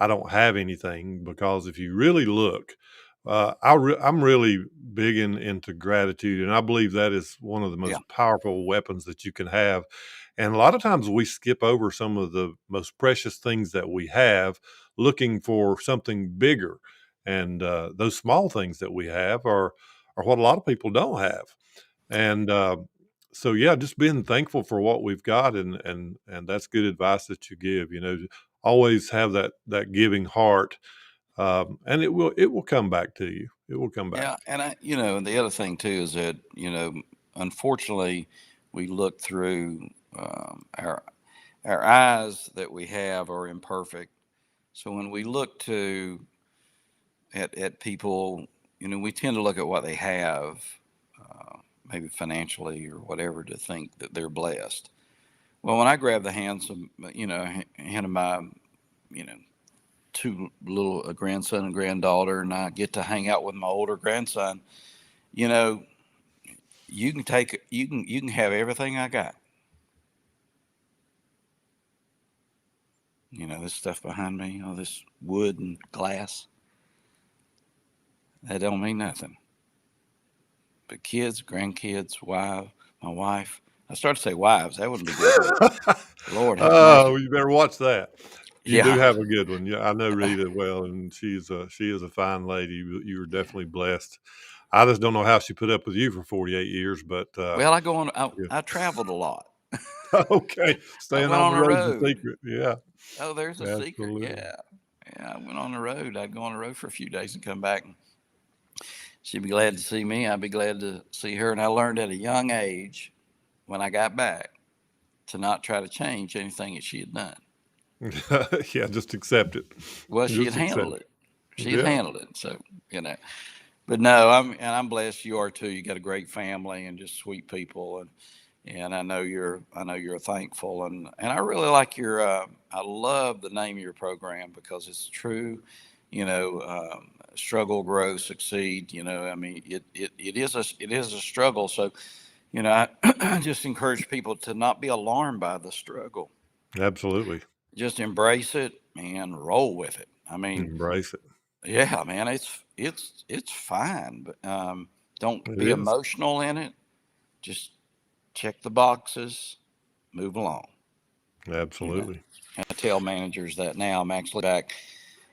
I don't have anything, because if you really look, I'm really big into gratitude, and I believe that is one of the Yeah. most powerful weapons that you can have. And a lot of times we skip over some of the most precious things that we have, looking for something bigger. And those small things that we have are what a lot of people don't have. And so, yeah, just being thankful for what we've got, and that's good advice that you give. Always have that giving heart, and it will come back to you. It will come back. Yeah. And and the other thing too is that, unfortunately, we look through our eyes that we have are imperfect. So when we look at people, we tend to look at what they have, maybe financially or whatever, to think that they're blessed. Well, when I grab the hands of, hand of my, you know, two little a grandson and granddaughter, and I get to hang out with my older grandson, you know, you can have everything I got. This stuff behind me, all this wood and glass, that don't mean nothing. But kids, grandkids, my wife. I started to say wives. That wouldn't be good, would it? Lord have Oh, mercy. you better watch that. You do Yeah. have a good one. Yeah, I know Rita well, and she is a fine lady. You were Yeah. definitely blessed. I just don't know how she put up with you for 48 years, but Well, I go on. I, yeah. I traveled a lot. Okay, I staying went on on the the road's the road. secret. Yeah, Oh, there's a secret. absolutely. Yeah. Yeah. I went on the road. I'd go on the road for a few days and come back. And she'd be glad to see me. I'd be glad to see her. And I learned at a young age when I got back to not try to change anything that she had done. Yeah, just accept it. Well, she had Just handled accept it. it. She had Yeah, handled it. So, you know, but no, I'm blessed. You are too. You got a great family and just sweet people. And I know you're thankful. And I really like I love the name of your program because it's true, struggle, grow, succeed. I mean, it is a struggle. So, I just encourage people to not be alarmed by the struggle. absolutely. Just embrace it and roll with it. I mean, Embrace it. yeah, man, it's fine, but don't It be is. emotional in it. Just check the boxes, move along. You know, Absolutely. and I tell managers that now. I'm actually back,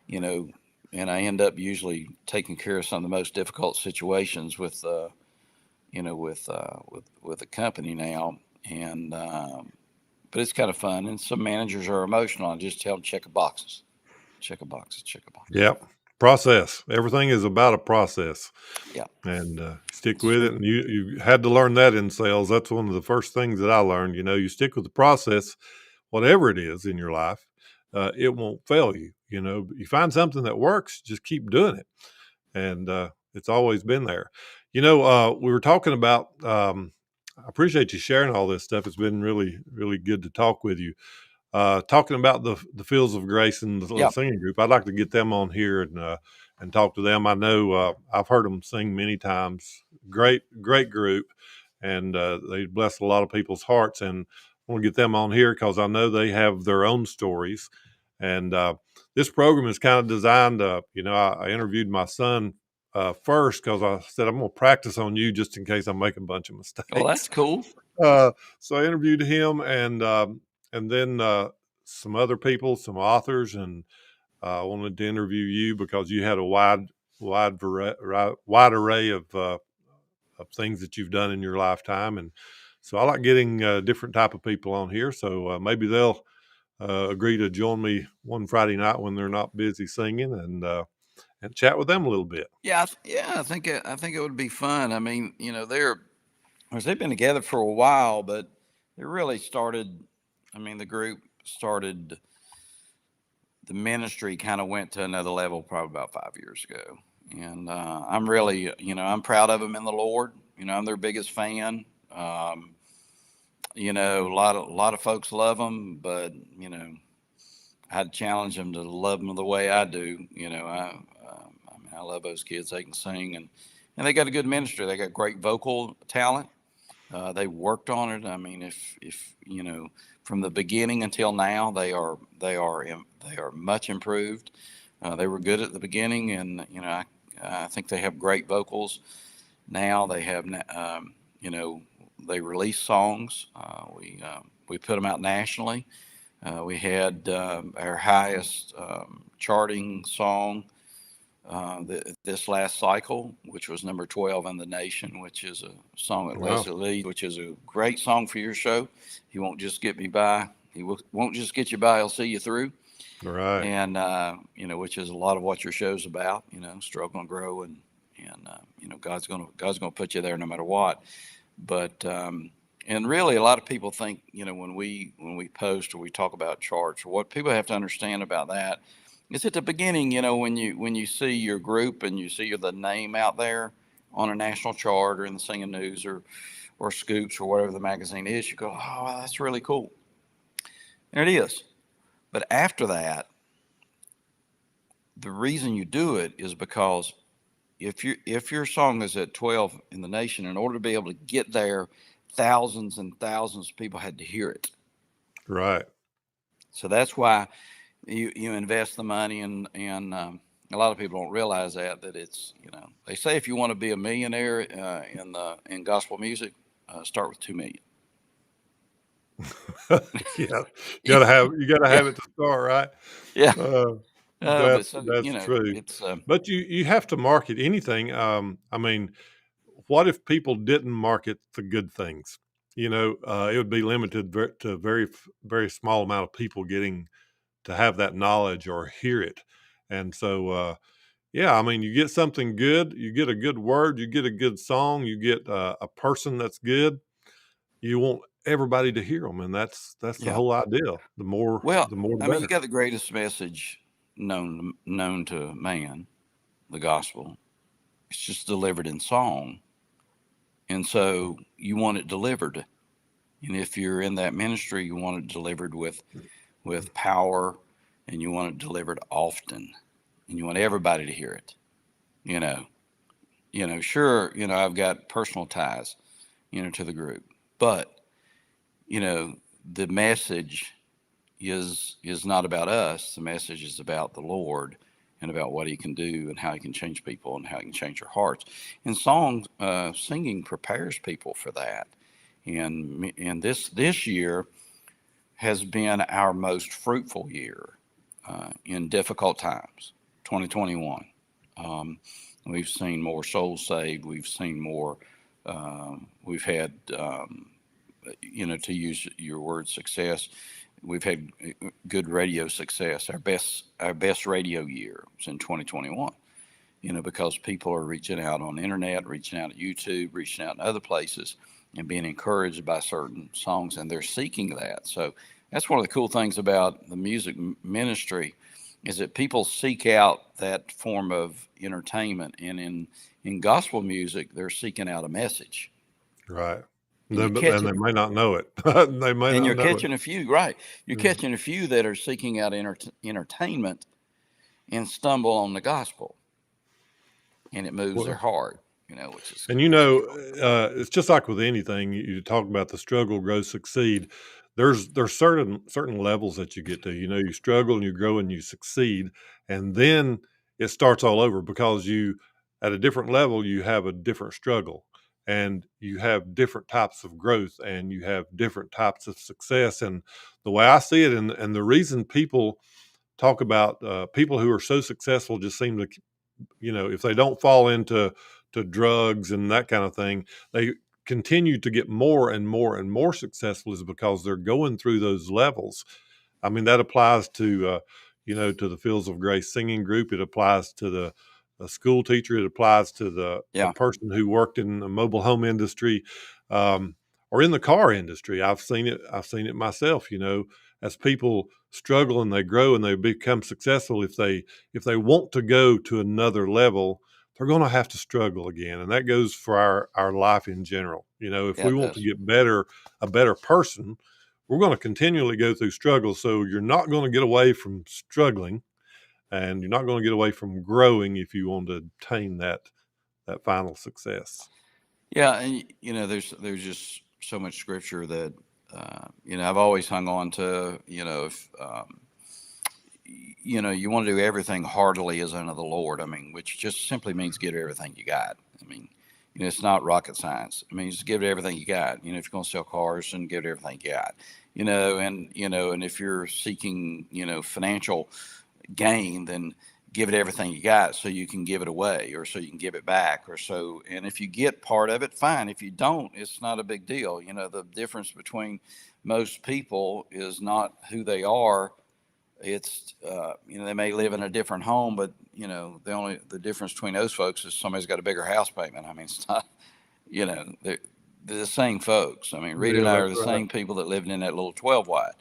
you know, and I end up usually taking care of some of the most difficult situations with the company now. And but it's kind of fun. And some managers are emotional. I just tell them check the boxes, check a boxes, check a box. Yep. Process. Everything is about a process, Yeah, and stick it's with true. it. And you had to learn that in sales. That's one of the first things that I learned. You stick with the process, whatever it is in your life. it won't fail you. You find something that works, just keep doing it. And it's always been there. We were talking about, I appreciate you sharing all this stuff. It's been really, really good to talk with you. Talking about the Fields of Grace and the little Yeah. singing group, I'd like to get them on here and talk to them. I know I've heard them sing many times. Great, great group, and they bless a lot of people's hearts. And I want to get them on here because I know they have their own stories. And this program is kind of designed. I interviewed my son first because I said I'm going to practice on you just in case I make a bunch of Well, that's mistakes. cool. So I interviewed him and then some other people, some authors, and I wanted to interview you because you had a wide array of things that you've done in your lifetime, and so I like getting different type of people on here. So maybe they'll agree to join me one Friday night when they're not busy singing, and chat with them a little bit. Yeah, I think it would be fun. I mean, they've been together for a while, but they really started. I mean, the group started. The ministry kind of went to another level probably about 5 years ago, and I'm really, I'm proud of them in the Lord. I'm their biggest fan. A lot of folks love them, but I'd challenge them to love them the way I do. I love those kids. They can sing, and they got a good ministry. They got great vocal talent. They worked on it. I mean, if from the beginning until now, they are much improved. They were good at the beginning, and I think they have great vocals now. They have they release songs. We put them out nationally. We had our highest charting song this last cycle, which was number 12 in the nation, which is a song that Wow. Leslie leads, which is a great song for your show. He won't just get me by. Won't just get you by. He'll see you through. Right. And which is a lot of what your show's about. Struggle and grow, and God's gonna put you there no matter what. But and really, a lot of people think when we post or we talk about charts, what people have to understand about that is at the beginning, when you see your group and you see the name out there on a national chart or in the Singing News or Scoops or whatever the magazine is, you go, oh, that's really cool. And it is. But after that, the reason you do it is because if your song is at 12 in the nation, in order to be able to get there, thousands and thousands of people had to hear it. Right. So that's why you invest the money, and a lot of people don't realize that it's they say if you want to be a millionaire in gospel music, start with 2 million. Yeah, you gotta have it to start, right? Yeah. Uh, But that's so that's true. it's But you have to market anything. I mean, what if people didn't market the good things? It would be limited to very small amount of people getting to have that knowledge or hear it. And so, yeah, I mean, you get something good, you get a good word, you get a good song, you get a person that's good. You want everybody to hear them, and that's the yeah. whole idea. The more, Well, the more, the I mean, you better. got the greatest message known to man, the gospel. It's just delivered in song, and so you want it delivered. And if you're in that ministry, you want it delivered with power, and you want it delivered often, and you want everybody to hear it. You know, sure, I've got personal ties, to the group, but you know, the message is not about us. The message is about the Lord and about what He can do and how He can change people and how He can change their hearts. And singing prepares people for that. And this year has been our most fruitful year in difficult times. 2021. We've seen more souls saved. We've seen more. We've had, to use your word, success. We've had good radio success. Our best radio year was in 2021. Because people are reaching out on the internet, reaching out at YouTube, reaching out in other places, and being encouraged by certain songs, and they're seeking that. So That's one of the cool things about the music ministry is that people seek out that form of entertainment, and in gospel music they're seeking out a message, Right. and you And catch they it, may not know it. They may and not you're know it. catching a few, right, you're Yeah. catching a few that are seeking out entertainment and stumble on the gospel, and it moves their Well, heart, and which is cool. it's just like with anything. You talk about the struggle, grow, succeed. There's certain levels that you get to. You struggle and you grow and you succeed, and then it starts all over because you, at a different level, you have a different struggle, and you have different types of growth, and you have different types of success. And the way I see it, and the reason people talk about people who are so successful just seem to, if they don't fall into drugs and that kind of thing, they continue to get more and more and more successful is because they're going through those levels. I mean, that applies to the Fields of Grace singing group. It applies to the school teacher. It applies to the Yeah, person who worked in the mobile home industry, um, or in the car industry. I've seen it. I've seen it myself. As people struggle and they grow and they become successful, if they want to go to another level, they're going to have to struggle again, and that goes for our life in general. If yeah, we it want to does. get better, a better person, we're going to continually go through struggles. So you're not going to get away from struggling, and you're not going to get away from growing if you want to obtain that final success. Yeah, and there's just so much scripture that I've always hung on to. If you want to do everything heartily as unto the Lord. I mean, which just simply means give it everything you got. I mean, it's not rocket science. I mean, just give it everything you got. If you're going to sell cars, and give it everything you got. And if you're seeking, financial gain, then give it everything you got so you can give it away, or so you can give it back, or so. And if you get part of it, fine. If you don't, it's not a big deal. The difference between most people is not who they are. It's they may live in a different home, but the difference between those folks is somebody's got a bigger house payment. I mean, it's not, they're the same folks. I mean, Rita Yeah, and I that's are the right. same people that lived in that little 12 wide.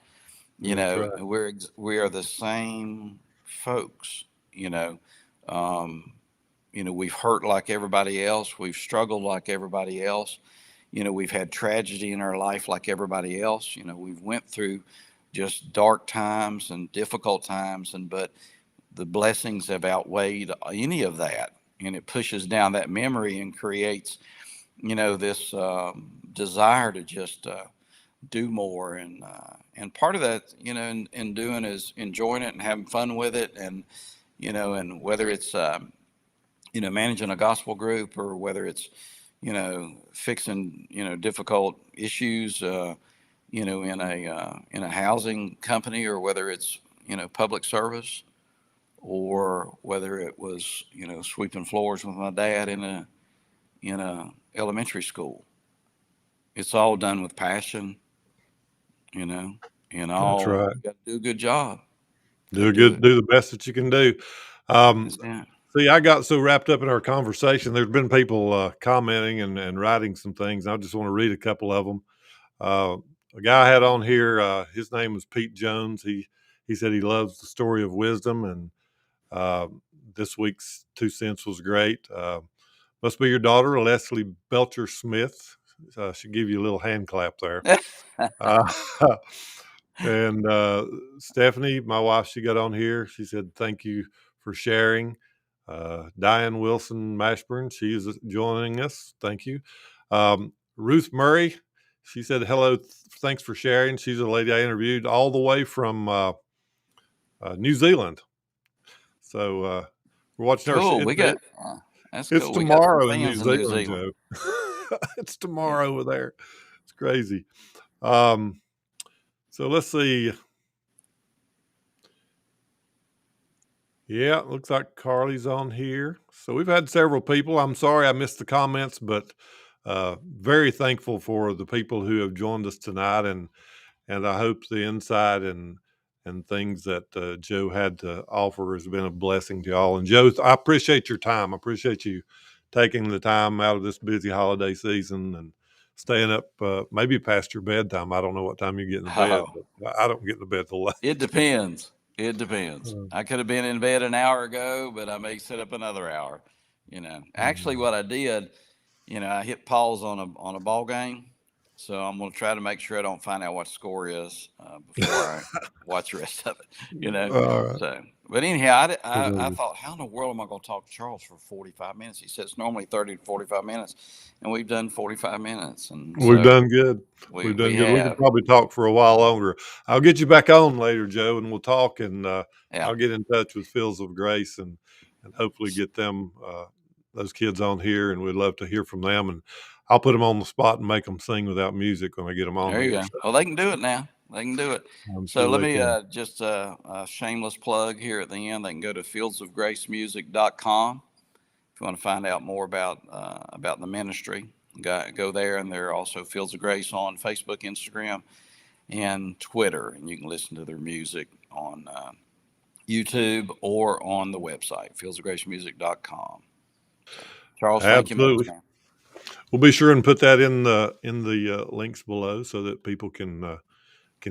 That's right. We are the same folks. You know, um, we've hurt like everybody else. We've struggled like everybody else. We've had tragedy in our life like everybody else. We've went through just dark times and difficult times, but the blessings have outweighed any of that, and it pushes down that memory and creates this desire to just do more. And part of that, in doing, is enjoying it and having fun with it. And whether it's managing a gospel group, or whether it's fixing difficult issues in a housing company, or whether it's public service, or whether it was sweeping floors with my dad in a elementary school. It's all done with passion, you know, and That's all right. you got to do a good job. Got to Do do good. it. Do the best that you can do. Um, That's it. See, I got so wrapped up in our conversation. There's been people commenting and writing some things. I just want to read a couple of them. Uh, a guy I had on here. His name was Pete Jones. He said he loves the story of wisdom, and uh, this week's 2 cents was great. Must be your daughter, Leslie Belcher Smith. Should give you a little hand clap there. Uh, and Stephanie, my wife, she got on here. She said, "Thank you for sharing." Diane Wilson Mashburn, she is joining us. Thank you. Ruth Murray, she said, "Hello, thanks for sharing." She's a lady I interviewed all the way from New Zealand. So we're watching her. Cool. That's It's cool. We got some tomorrow in New fans in New Zealand, Zealand. Joe. It's Yeah. tomorrow over there. It's crazy. Um, so let's see. Yeah, it looks like Carly's on here. So we've had several people. I'm sorry I missed the comments, but very thankful for the people who have joined us tonight, and I hope the insight and things that Joe had to offer has been a blessing to y'all. And Joe, I appreciate your time. I appreciate you taking the time out of this busy holiday season and staying up maybe past your bedtime. I don't know what time you get in the bed, Oh, but I don't get in the bed till late. it depends. It depends. Uh, I could have been in bed an hour ago, but I may sit up another hour. Actually, mm. what I did, I hit pause on a ball game, so I'm going to try to make sure I don't find out what the score is before I watch the rest of it. All right. So, but anyhow, I thought, how in the world am I going to talk to Charles for 45 minutes? He says normally 30 to 45 minutes, and we've done 45 minutes, and We've so done good. we We've done we good. We could have, probably talk for a while longer. I'll get you back on later, Joe, and we'll talk. And yeah. I'll get in touch with Fields of Grace and hopefully get them those kids on here. And we'd love to hear from them. And I'll put them on the spot and make them sing without music when I get them on There you here. go. So Well, they can do it now. They can do it. I'm So sure let they me can. just a shameless plug here at the end. They can go to fieldsofgracemusic.com if you want to find out more about the ministry. Go there, and there are also Fields of Grace on Facebook, Instagram, and Twitter, and you can listen to their music on YouTube or on the website fieldsofgracemusic.com. So, Charles, thank you much, Absolutely. man. We'll be sure and put that in the links below so that people can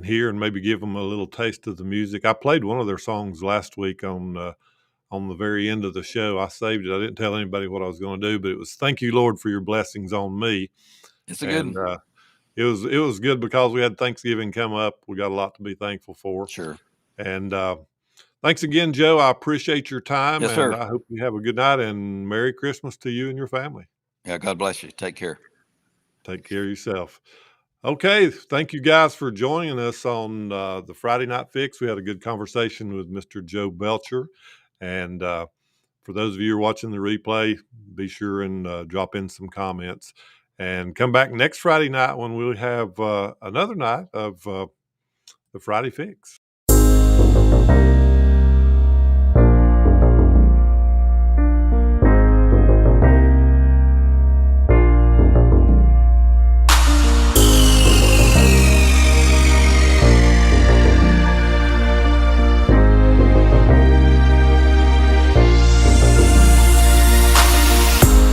hear and maybe give them a little taste of the music. I played one of their songs last week on the very end of the show. I saved it. I didn't tell anybody what I was going to do, but it was "Thank You, Lord, for Your Blessings on Me," It's a good and one. it was good because we had Thanksgiving come up. We got a lot to be thankful for, Sure. and thanks again, Joe. I appreciate your time, Yes, and sir. I hope you have a good night and Merry Christmas to you and your family. Yeah, God bless you. Take care. Take care of yourself. Okay, thank you guys for joining us on the Friday Night Fix. We had a good conversation with Mr. Joe Belcher, and for those of you who are watching the replay, be sure and drop in some comments, and come back next Friday night when we'll have another night of the Friday Fix.